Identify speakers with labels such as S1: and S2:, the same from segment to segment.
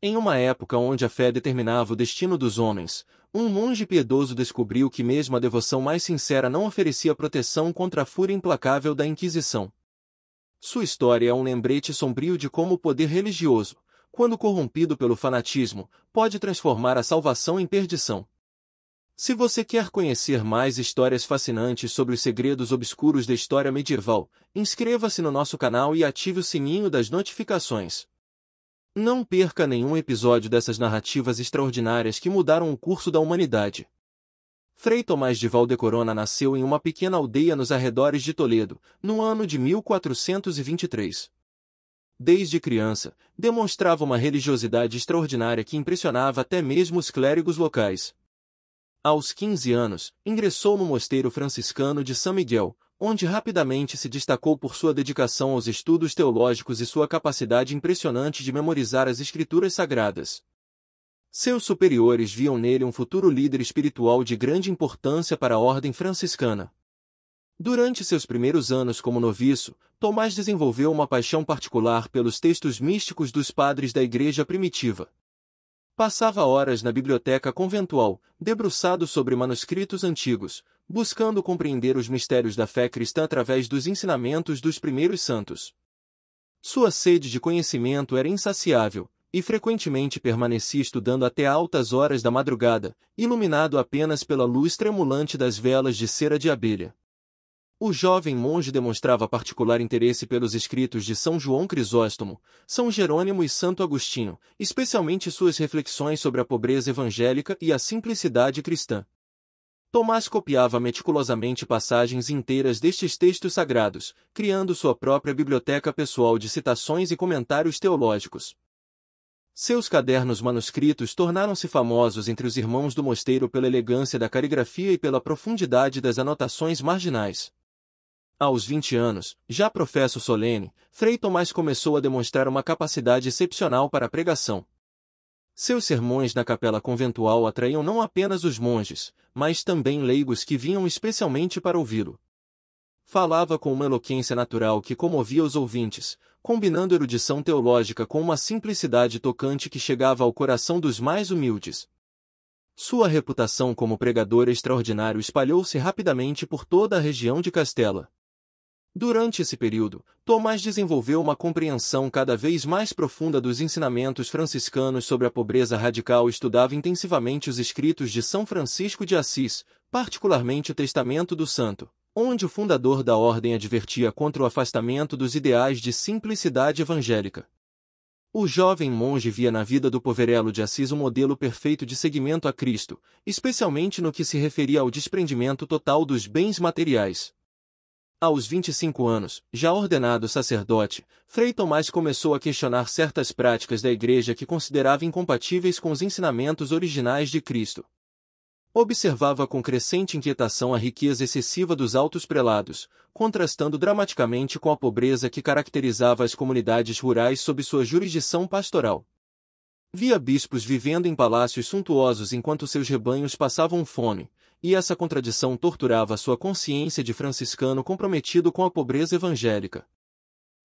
S1: Em uma época onde a fé determinava o destino dos homens, um monge piedoso descobriu que mesmo a devoção mais sincera não oferecia proteção contra a fúria implacável da Inquisição. Sua história é um lembrete sombrio de como o poder religioso, quando corrompido pelo fanatismo, pode transformar a salvação em perdição. Se você quer conhecer mais histórias fascinantes sobre os segredos obscuros da história medieval, inscreva-se no nosso canal e ative o sininho das notificações. Não perca nenhum episódio dessas narrativas extraordinárias que mudaram o curso da humanidade. Frei Tomás de Valdecorona nasceu em uma pequena aldeia nos arredores de Toledo, no ano de 1423. Desde criança, demonstrava uma religiosidade extraordinária que impressionava até mesmo os clérigos locais. Aos 15 anos, ingressou no mosteiro franciscano de São Miguel, onde rapidamente se destacou por sua dedicação aos estudos teológicos e sua capacidade impressionante de memorizar as escrituras sagradas. Seus superiores viam nele um futuro líder espiritual de grande importância para a ordem franciscana. Durante seus primeiros anos como noviço, Tomás desenvolveu uma paixão particular pelos textos místicos dos padres da Igreja primitiva. Passava horas na biblioteca conventual, debruçado sobre manuscritos antigos, buscando compreender os mistérios da fé cristã através dos ensinamentos dos primeiros santos. Sua sede de conhecimento era insaciável, e frequentemente permanecia estudando até altas horas da madrugada, iluminado apenas pela luz tremulante das velas de cera de abelha. O jovem monge demonstrava particular interesse pelos escritos de São João Crisóstomo, São Jerônimo e Santo Agostinho, especialmente suas reflexões sobre a pobreza evangélica e a simplicidade cristã. Tomás copiava meticulosamente passagens inteiras destes textos sagrados, criando sua própria biblioteca pessoal de citações e comentários teológicos. Seus cadernos manuscritos tornaram-se famosos entre os irmãos do mosteiro pela elegância da caligrafia e pela profundidade das anotações marginais. Aos 20 anos, já professo solene, Frei Tomás começou a demonstrar uma capacidade excepcional para a pregação. Seus sermões na capela conventual atraíam não apenas os monges, mas também leigos que vinham especialmente para ouvi-lo. Falava com uma eloquência natural que comovia os ouvintes, combinando erudição teológica com uma simplicidade tocante que chegava ao coração dos mais humildes. Sua reputação como pregador extraordinário espalhou-se rapidamente por toda a região de Castela. Durante esse período, Tomás desenvolveu uma compreensão cada vez mais profunda dos ensinamentos franciscanos sobre a pobreza radical e estudava intensivamente os escritos de São Francisco de Assis, particularmente o Testamento do Santo, onde o fundador da ordem advertia contra o afastamento dos ideais de simplicidade evangélica. O jovem monge via na vida do poverello de Assis um modelo perfeito de seguimento a Cristo, especialmente no que se referia ao desprendimento total dos bens materiais. Aos 25 anos, já ordenado sacerdote, Frei Tomás começou a questionar certas práticas da Igreja que considerava incompatíveis com os ensinamentos originais de Cristo. Observava com crescente inquietação a riqueza excessiva dos altos prelados, contrastando dramaticamente com a pobreza que caracterizava as comunidades rurais sob sua jurisdição pastoral. Via bispos vivendo em palácios suntuosos enquanto seus rebanhos passavam fome, e essa contradição torturava sua consciência de franciscano comprometido com a pobreza evangélica.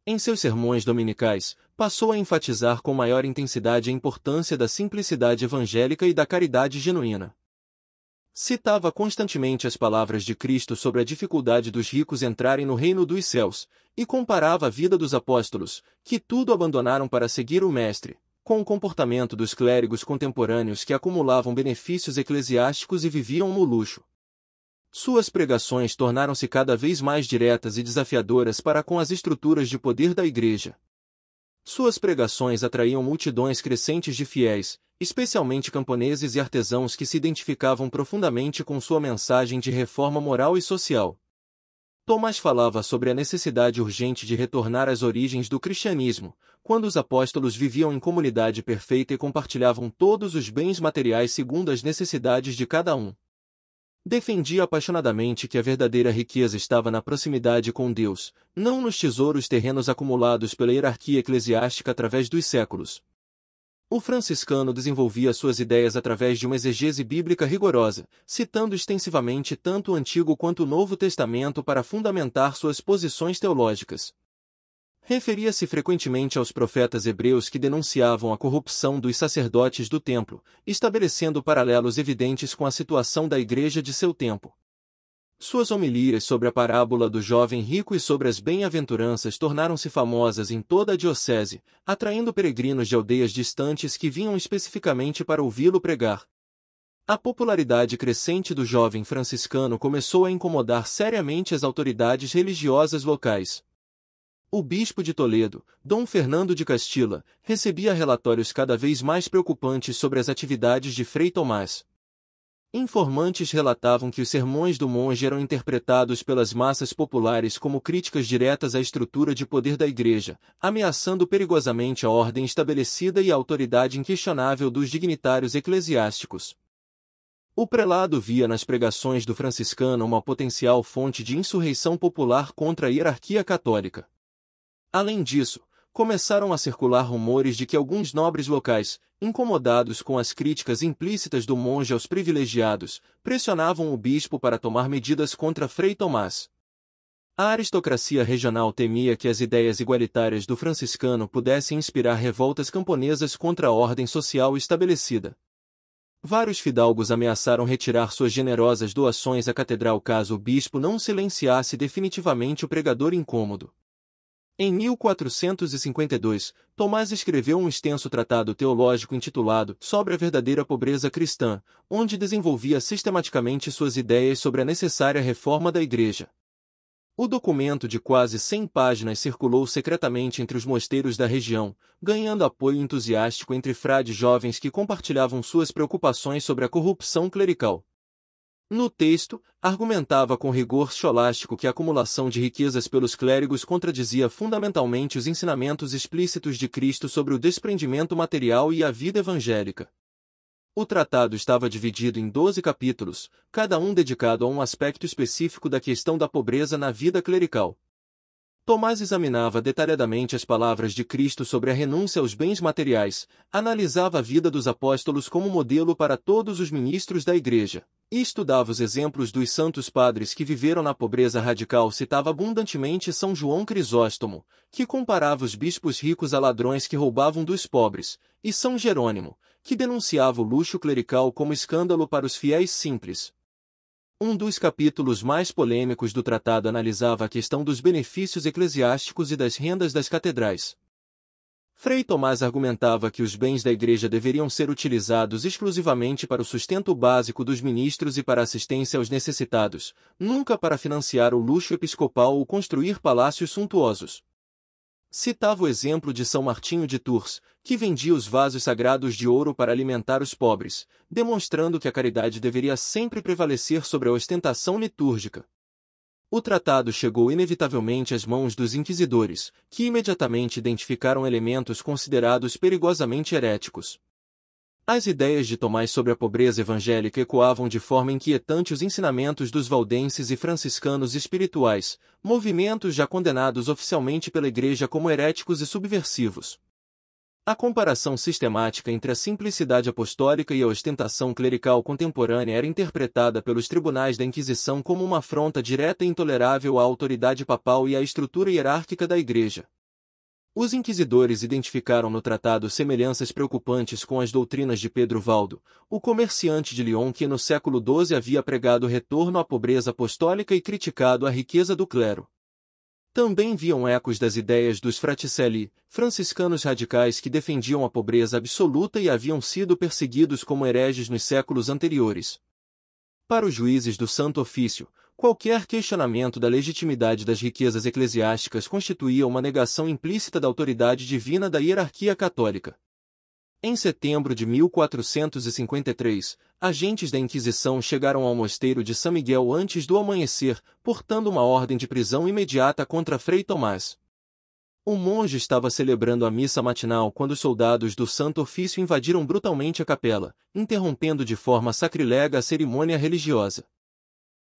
S1: Em seus sermões dominicais, passou a enfatizar com maior intensidade a importância da simplicidade evangélica e da caridade genuína. Citava constantemente as palavras de Cristo sobre a dificuldade dos ricos entrarem no reino dos céus, e comparava a vida dos apóstolos, que tudo abandonaram para seguir o Mestre, com o comportamento dos clérigos contemporâneos que acumulavam benefícios eclesiásticos e viviam no luxo. Suas pregações tornaram-se cada vez mais diretas e desafiadoras para com as estruturas de poder da Igreja. Suas pregações atraíam multidões crescentes de fiéis, especialmente camponeses e artesãos que se identificavam profundamente com sua mensagem de reforma moral e social. Tomás falava sobre a necessidade urgente de retornar às origens do cristianismo, quando os apóstolos viviam em comunidade perfeita e compartilhavam todos os bens materiais segundo as necessidades de cada um. Defendia apaixonadamente que a verdadeira riqueza estava na proximidade com Deus, não nos tesouros terrenos acumulados pela hierarquia eclesiástica através dos séculos. O franciscano desenvolvia suas ideias através de uma exegese bíblica rigorosa, citando extensivamente tanto o Antigo quanto o Novo Testamento para fundamentar suas posições teológicas. Referia-se frequentemente aos profetas hebreus que denunciavam a corrupção dos sacerdotes do templo, estabelecendo paralelos evidentes com a situação da igreja de seu tempo. Suas homilias sobre a parábola do jovem rico e sobre as bem-aventuranças tornaram-se famosas em toda a diocese, atraindo peregrinos de aldeias distantes que vinham especificamente para ouvi-lo pregar. A popularidade crescente do jovem franciscano começou a incomodar seriamente as autoridades religiosas locais. O bispo de Toledo, Dom Fernando de Castilla, recebia relatórios cada vez mais preocupantes sobre as atividades de Frei Tomás. Informantes relatavam que os sermões do monge eram interpretados pelas massas populares como críticas diretas à estrutura de poder da Igreja, ameaçando perigosamente a ordem estabelecida e a autoridade inquestionável dos dignitários eclesiásticos. O prelado via nas pregações do franciscano uma potencial fonte de insurreição popular contra a hierarquia católica. Além disso, começaram a circular rumores de que alguns nobres locais, incomodados com as críticas implícitas do monge aos privilegiados, pressionavam o bispo para tomar medidas contra Frei Tomás. A aristocracia regional temia que as ideias igualitárias do franciscano pudessem inspirar revoltas camponesas contra a ordem social estabelecida. Vários fidalgos ameaçaram retirar suas generosas doações à catedral caso o bispo não silenciasse definitivamente o pregador incômodo. Em 1452, Tomás escreveu um extenso tratado teológico intitulado Sobre a Verdadeira Pobreza Cristã, onde desenvolvia sistematicamente suas ideias sobre a necessária reforma da Igreja. O documento de quase 100 páginas circulou secretamente entre os mosteiros da região, ganhando apoio entusiástico entre frades jovens que compartilhavam suas preocupações sobre a corrupção clerical. No texto, argumentava com rigor escolástico que a acumulação de riquezas pelos clérigos contradizia fundamentalmente os ensinamentos explícitos de Cristo sobre o desprendimento material e a vida evangélica. O tratado estava dividido em 12 capítulos, cada um dedicado a um aspecto específico da questão da pobreza na vida clerical. Tomás examinava detalhadamente as palavras de Cristo sobre a renúncia aos bens materiais, analisava a vida dos apóstolos como modelo para todos os ministros da Igreja, e estudava os exemplos dos santos padres que viveram na pobreza radical. Citava abundantemente São João Crisóstomo, que comparava os bispos ricos a ladrões que roubavam dos pobres, e São Jerônimo, que denunciava o luxo clerical como escândalo para os fiéis simples. Um dos capítulos mais polêmicos do tratado analisava a questão dos benefícios eclesiásticos e das rendas das catedrais. Frei Tomás argumentava que os bens da Igreja deveriam ser utilizados exclusivamente para o sustento básico dos ministros e para assistência aos necessitados, nunca para financiar o luxo episcopal ou construir palácios suntuosos. Citava o exemplo de São Martinho de Tours, que vendia os vasos sagrados de ouro para alimentar os pobres, demonstrando que a caridade deveria sempre prevalecer sobre a ostentação litúrgica. O tratado chegou inevitavelmente às mãos dos inquisidores, que imediatamente identificaram elementos considerados perigosamente heréticos. As ideias de Tomás sobre a pobreza evangélica ecoavam de forma inquietante os ensinamentos dos valdenses e franciscanos espirituais, movimentos já condenados oficialmente pela Igreja como heréticos e subversivos. A comparação sistemática entre a simplicidade apostólica e a ostentação clerical contemporânea era interpretada pelos tribunais da Inquisição como uma afronta direta e intolerável à autoridade papal e à estrutura hierárquica da Igreja. Os inquisidores identificaram no tratado semelhanças preocupantes com as doutrinas de Pedro Valdo, o comerciante de Lyon que no século XII havia pregado o retorno à pobreza apostólica e criticado a riqueza do clero. Também viam ecos das ideias dos fraticelli, franciscanos radicais que defendiam a pobreza absoluta e haviam sido perseguidos como hereges nos séculos anteriores. Para os juízes do Santo Ofício, qualquer questionamento da legitimidade das riquezas eclesiásticas constituía uma negação implícita da autoridade divina da hierarquia católica. Em setembro de 1453, agentes da Inquisição chegaram ao mosteiro de São Miguel antes do amanhecer, portando uma ordem de prisão imediata contra Frei Tomás. O monge estava celebrando a missa matinal quando os soldados do Santo Ofício invadiram brutalmente a capela, interrompendo de forma sacrilega a cerimônia religiosa.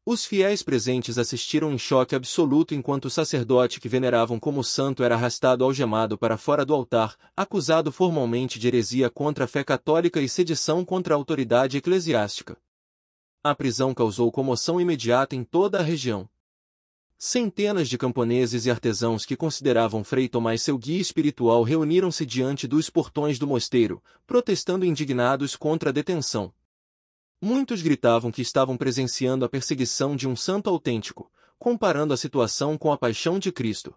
S1: Os fiéis presentes assistiram em choque absoluto enquanto o sacerdote que veneravam como santo era arrastado algemado para fora do altar, acusado formalmente de heresia contra a fé católica e sedição contra a autoridade eclesiástica. A prisão causou comoção imediata em toda a região. Centenas de camponeses e artesãos que consideravam Frei Tomás seu guia espiritual reuniram-se diante dos portões do mosteiro, protestando indignados contra a detenção. Muitos gritavam que estavam presenciando a perseguição de um santo autêntico, comparando a situação com a paixão de Cristo.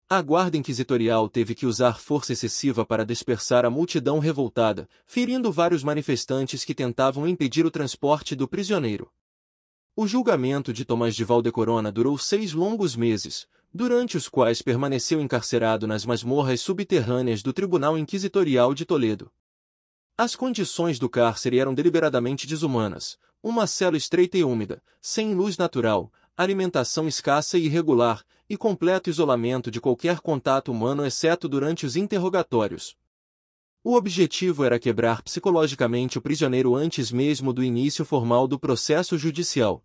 S1: A guarda inquisitorial teve que usar força excessiva para dispersar a multidão revoltada, ferindo vários manifestantes que tentavam impedir o transporte do prisioneiro. O julgamento de Tomás de Valdecorona durou 6 longos meses, durante os quais permaneceu encarcerado nas masmorras subterrâneas do Tribunal Inquisitorial de Toledo. As condições do cárcere eram deliberadamente desumanas: uma cela estreita e úmida, sem luz natural, alimentação escassa e irregular, e completo isolamento de qualquer contato humano exceto durante os interrogatórios. O objetivo era quebrar psicologicamente o prisioneiro antes mesmo do início formal do processo judicial.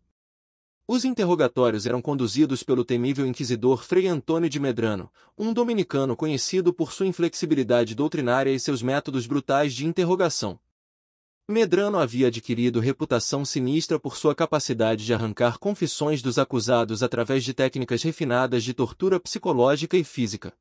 S1: Os interrogatórios eram conduzidos pelo temível inquisidor Frei Antônio de Medrano, um dominicano conhecido por sua inflexibilidade doutrinária e seus métodos brutais de interrogação. Medrano havia adquirido reputação sinistra por sua capacidade de arrancar confissões dos acusados através de técnicas refinadas de tortura psicológica e física.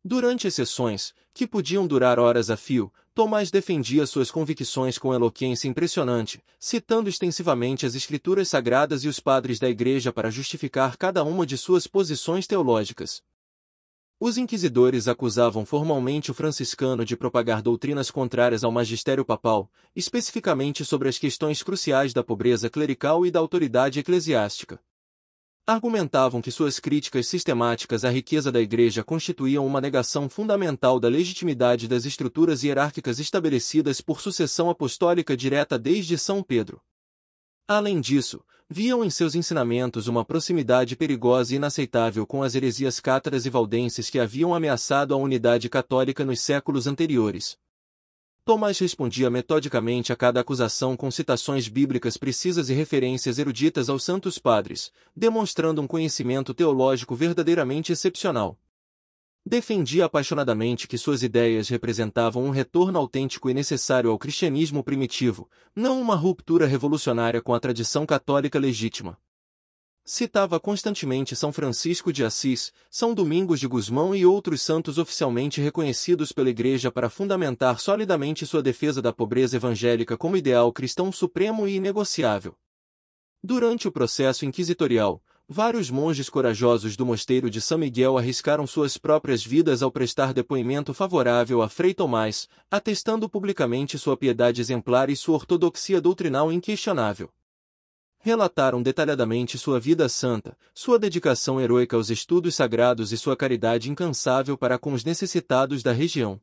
S1: Durante as sessões, que podiam durar horas a fio, Tomás defendia suas convicções com eloquência impressionante, citando extensivamente as escrituras sagradas e os padres da Igreja para justificar cada uma de suas posições teológicas. Os inquisidores acusavam formalmente o franciscano de propagar doutrinas contrárias ao magistério papal, especificamente sobre as questões cruciais da pobreza clerical e da autoridade eclesiástica. Argumentavam que suas críticas sistemáticas à riqueza da Igreja constituíam uma negação fundamental da legitimidade das estruturas hierárquicas estabelecidas por sucessão apostólica direta desde São Pedro. Além disso, viam em seus ensinamentos uma proximidade perigosa e inaceitável com as heresias cátaras e valdenses que haviam ameaçado a unidade católica nos séculos anteriores. Tomás respondia metodicamente a cada acusação com citações bíblicas precisas e referências eruditas aos santos padres, demonstrando um conhecimento teológico verdadeiramente excepcional. Defendia apaixonadamente que suas ideias representavam um retorno autêntico e necessário ao cristianismo primitivo, não uma ruptura revolucionária com a tradição católica legítima. Citava constantemente São Francisco de Assis, São Domingos de Gusmão e outros santos oficialmente reconhecidos pela Igreja para fundamentar solidamente sua defesa da pobreza evangélica como ideal cristão supremo e inegociável. Durante o processo inquisitorial, vários monges corajosos do mosteiro de São Miguel arriscaram suas próprias vidas ao prestar depoimento favorável a Frei Tomás, atestando publicamente sua piedade exemplar e sua ortodoxia doutrinal inquestionável. Relataram detalhadamente sua vida santa, sua dedicação heroica aos estudos sagrados e sua caridade incansável para com os necessitados da região.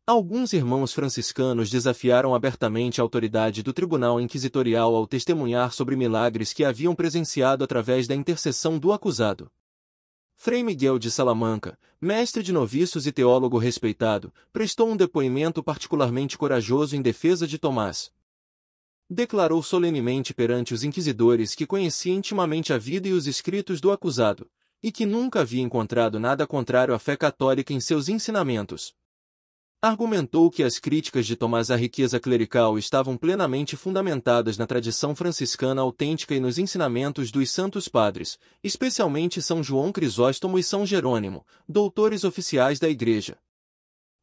S1: Alguns irmãos franciscanos desafiaram abertamente a autoridade do tribunal inquisitorial ao testemunhar sobre milagres que haviam presenciado através da intercessão do acusado. Frei Miguel de Salamanca, mestre de noviços e teólogo respeitado, prestou um depoimento particularmente corajoso em defesa de Tomás. Declarou solenemente perante os inquisidores que conhecia intimamente a vida e os escritos do acusado, e que nunca havia encontrado nada contrário à fé católica em seus ensinamentos. Argumentou que as críticas de Tomás à riqueza clerical estavam plenamente fundamentadas na tradição franciscana autêntica e nos ensinamentos dos santos padres, especialmente São João Crisóstomo e São Jerônimo, doutores oficiais da Igreja.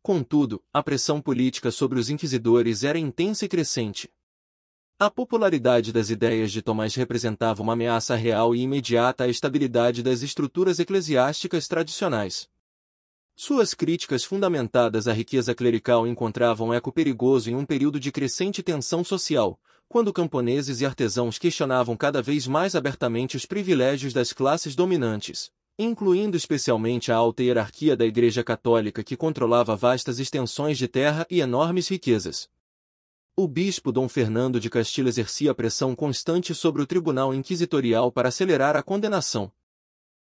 S1: Contudo, a pressão política sobre os inquisidores era intensa e crescente. A popularidade das ideias de Tomás representava uma ameaça real e imediata à estabilidade das estruturas eclesiásticas tradicionais. Suas críticas fundamentadas à riqueza clerical encontravam eco perigoso em um período de crescente tensão social, quando camponeses e artesãos questionavam cada vez mais abertamente os privilégios das classes dominantes, incluindo especialmente a alta hierarquia da Igreja Católica que controlava vastas extensões de terra e enormes riquezas. O bispo Dom Fernando de Castilho exercia pressão constante sobre o tribunal inquisitorial para acelerar a condenação.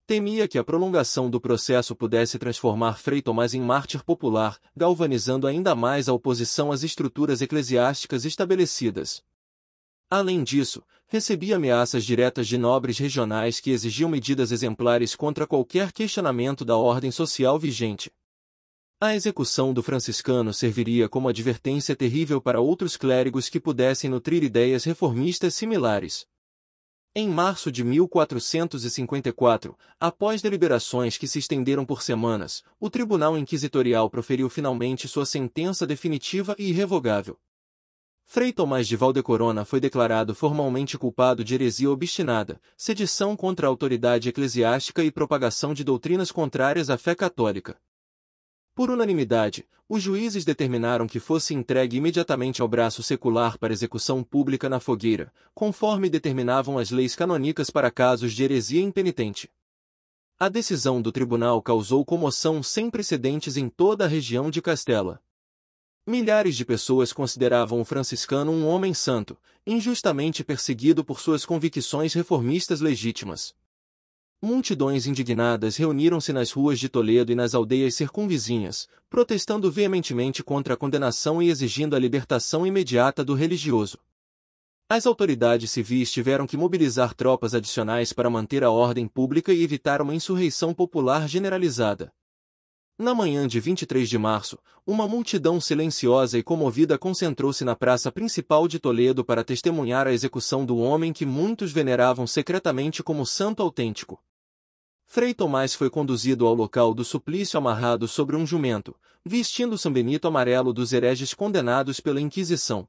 S1: Temia que a prolongação do processo pudesse transformar Frei Tomás em mártir popular, galvanizando ainda mais a oposição às estruturas eclesiásticas estabelecidas. Além disso, recebia ameaças diretas de nobres regionais que exigiam medidas exemplares contra qualquer questionamento da ordem social vigente. A execução do franciscano serviria como advertência terrível para outros clérigos que pudessem nutrir ideias reformistas similares. Em março de 1454, após deliberações que se estenderam por semanas, o Tribunal Inquisitorial proferiu finalmente sua sentença definitiva e irrevogável. Frei Tomás de Valdecorona foi declarado formalmente culpado de heresia obstinada, sedição contra a autoridade eclesiástica e propagação de doutrinas contrárias à fé católica. Por unanimidade, os juízes determinaram que fosse entregue imediatamente ao braço secular para execução pública na fogueira, conforme determinavam as leis canônicas para casos de heresia impenitente. A decisão do tribunal causou comoção sem precedentes em toda a região de Castela. Milhares de pessoas consideravam o franciscano um homem santo, injustamente perseguido por suas convicções reformistas legítimas. Multidões indignadas reuniram-se nas ruas de Toledo e nas aldeias circunvizinhas, protestando veementemente contra a condenação e exigindo a libertação imediata do religioso. As autoridades civis tiveram que mobilizar tropas adicionais para manter a ordem pública e evitar uma insurreição popular generalizada. Na manhã de 23 de março, uma multidão silenciosa e comovida concentrou-se na praça principal de Toledo para testemunhar a execução do homem que muitos veneravam secretamente como santo autêntico. Frei Tomás foi conduzido ao local do suplício amarrado sobre um jumento, vestindo o sambenito amarelo dos hereges condenados pela Inquisição.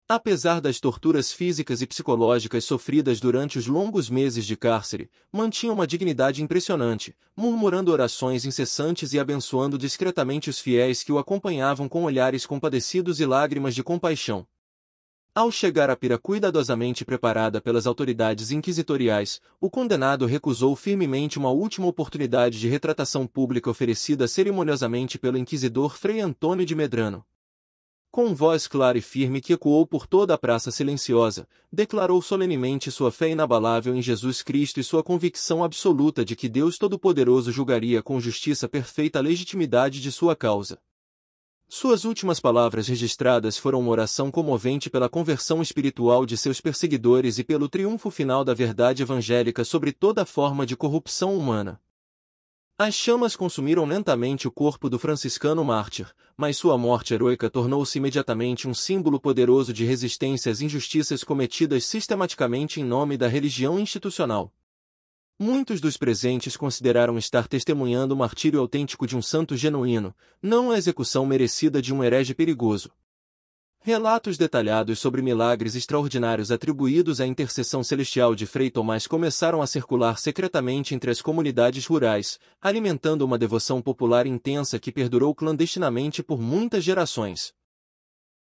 S1: Apesar das torturas físicas e psicológicas sofridas durante os longos meses de cárcere, mantinha uma dignidade impressionante, murmurando orações incessantes e abençoando discretamente os fiéis que o acompanhavam com olhares compadecidos e lágrimas de compaixão. Ao chegar à pira cuidadosamente preparada pelas autoridades inquisitoriais, o condenado recusou firmemente uma última oportunidade de retratação pública oferecida cerimoniosamente pelo inquisidor Frei Antônio de Medrano. Com voz clara e firme que ecoou por toda a praça silenciosa, declarou solenemente sua fé inabalável em Jesus Cristo e sua convicção absoluta de que Deus Todo-Poderoso julgaria com justiça perfeita a legitimidade de sua causa. Suas últimas palavras registradas foram uma oração comovente pela conversão espiritual de seus perseguidores e pelo triunfo final da verdade evangélica sobre toda forma de corrupção humana. As chamas consumiram lentamente o corpo do franciscano mártir, mas sua morte heroica tornou-se imediatamente um símbolo poderoso de resistência às injustiças cometidas sistematicamente em nome da religião institucional. Muitos dos presentes consideraram estar testemunhando o martírio autêntico de um santo genuíno, não a execução merecida de um herege perigoso. Relatos detalhados sobre milagres extraordinários atribuídos à intercessão celestial de Frei Tomás começaram a circular secretamente entre as comunidades rurais, alimentando uma devoção popular intensa que perdurou clandestinamente por muitas gerações.